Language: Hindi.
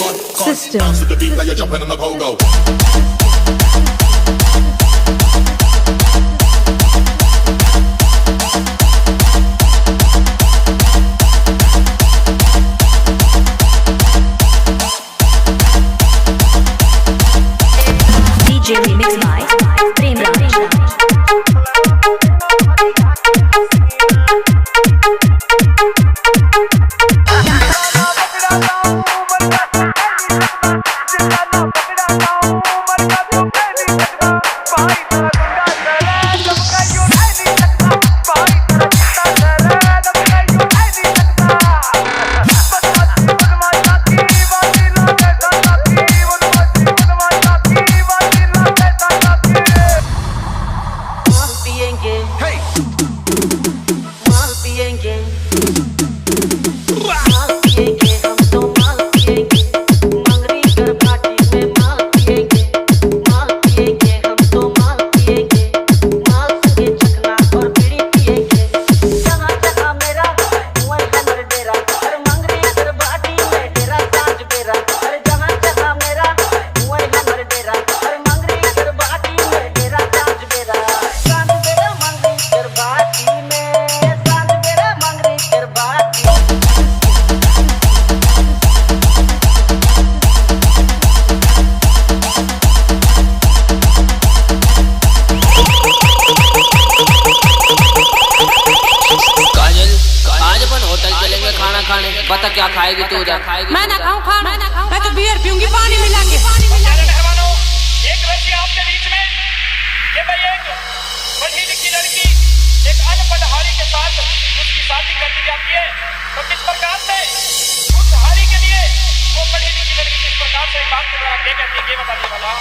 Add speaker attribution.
Speaker 1: system.
Speaker 2: Dance to the beat like you're jumping on the go-go.
Speaker 1: DJ remix by Trolley Radha Krishna.
Speaker 3: बता क्या खाएगी तू उधर?
Speaker 4: मैं ना खाऊं खाना, मैं तो बियर पीऊंगी पानी मिला के।
Speaker 5: मेहमानों, एक रस्सी आपके बीच में ये भाई एक पढ़ी लिखी लड़की एक अनपढ़ हारी के साथ उसकी शादी कर दी जाती है, तो किस प्रकार से उस हारी के लिए वो पढ़ी लिखी लड़की किस प्रकार से काम कर रहा है, कहती है, ये बताने वाला